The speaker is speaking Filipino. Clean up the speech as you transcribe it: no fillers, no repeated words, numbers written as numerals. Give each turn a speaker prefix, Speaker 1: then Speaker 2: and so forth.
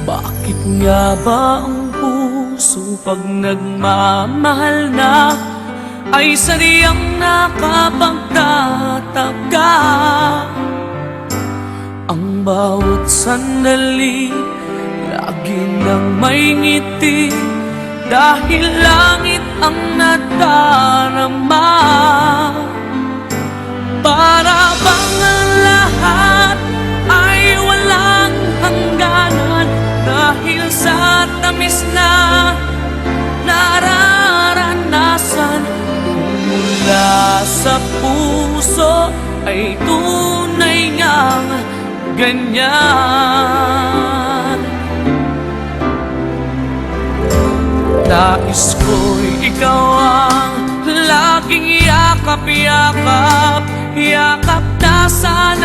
Speaker 1: Bakit nga ba ang puso pag nagmamahal na ay sadyang nakapagtataka? Ang bawat sandali lagi nang may ngiti, dahil langit ang nadarama. Para bang ang lahat ay walang hangganan, dahil sa tamis na nararanasan mula sa puso ay tunay ngang ganyan. Nais ko'y ikaw ang laging yakap-yakap, yakap na sa